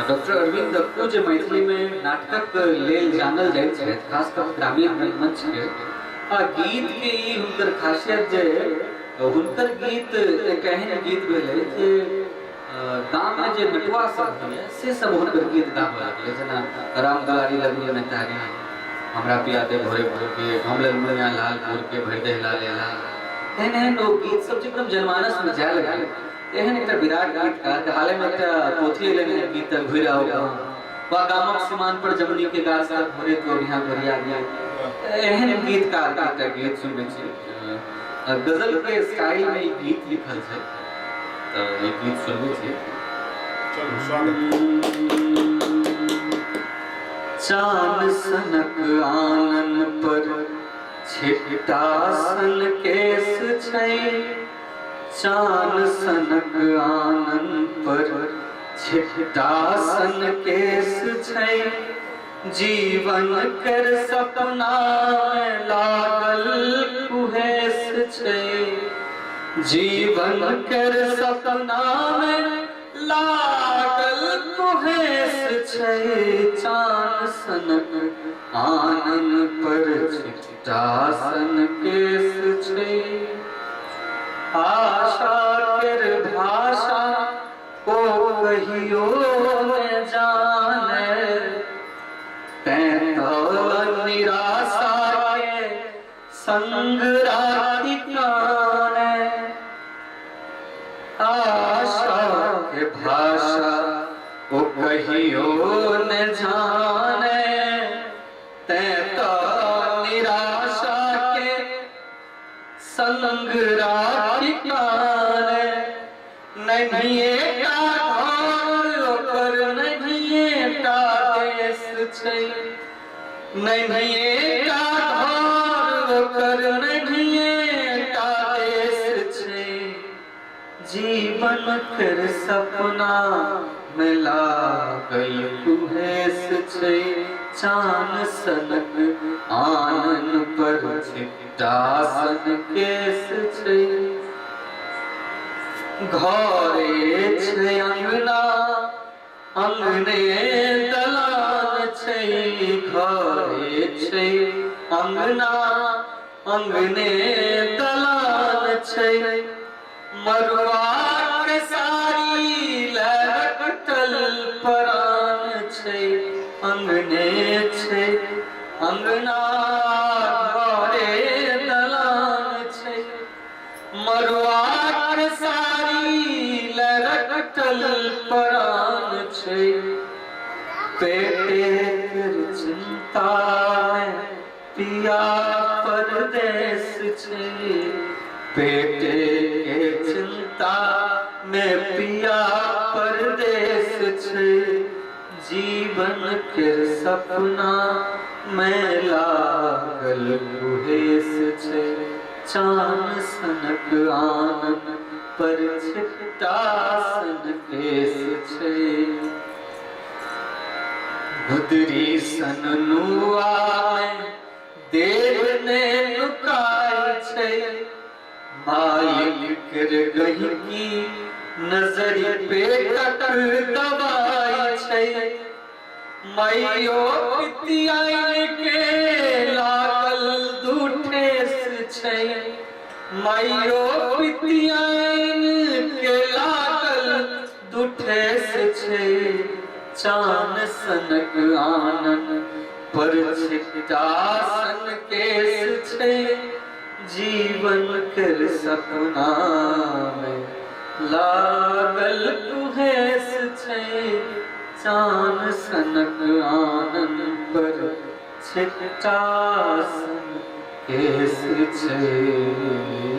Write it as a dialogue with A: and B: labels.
A: Doctor Arvind Dattu जे मैथिली में नाटक लेल जानल जाइत छथि, खासकर ग्रामीण रंगमंच के गीत के ई हुनकर खासियत जे हुनकर गीत एक एहन गीत भेलै जे गाम में जे नटुआ सब होइए से सब हुनकर गीत गाबऽ लगलै, जेना राम दुलारी लगनी में तारी, हमरा पिया दे भोरे भोर के, हम ललमुनिया लालपुर के, भरि दे लाल लाल, एहन एहन लोग गीत सब एकदम जनमानस में जाय लगल। एहन एक विराट गीतकार हाल में एक पोथी एलनि है गीत घुरि आओ वा गामक सीमान पर जमुनी के गाछ पर भोरे तो यहाँ भरिया गया, एहन गीतकार का एक गीत सुनबे छी। गजल के स्टाइल में एक गीत लिखल है, तो एक गीत सुनबे छी।
B: चलो स्वागत।
A: चांद सनक आनन पर छिटासन केस छै, चांद सनक आनन पर छिटासन केस छै, जीवन कर सपना में लागल कुहेस छै, जीवन कर सपना में लागल कुहेस छै, चांद सनक आनन पर छिटासन केस छै। आशा कर भाषा को कहियो न जाने, तैं तो निराशा के संग राति काने, आशा के भाषा को कहियो न जाने, तैं तो निराशा के संग राति काने, नहीं एका घर ओकर नहीं एका देश छै, नहीं एका घर ओकर नहीं एका देश छै, जीवन कर सपना में लागल कुहेस छै, चांद सनक आनन पर छिटासन केस छै। घरे छै अंगना अंगने दलान छै, घरे छै अंगना अंगने दलान छै, मरुआ के सारी लटकल परान छै, अंगने छै अंगना घरे दलान छै, मरुआ के सारी लटकल परान छै, पेटे कर चिंता में पिया परदेस छै, पेटे के चिंता में पिया परदेस छै, जीवन के सपना में लागल कुहेस छै, चांद सनक आनन पर छिटासन केस छै। गुदरी सन नुआ में देव ने लुकाय छै, मालिक कर गहिकी नजरी पे तक दबाई छै, माइयो पितियाइन के लागल दुठेस छै, माइयो पितियाइन के लागल दुठेस छै, चांद सनक आनन पर छिटासन केस छै, जीवन कर सपना में लागल कुहेस छै, चांद सनक आनन पर छिटासन केस छै।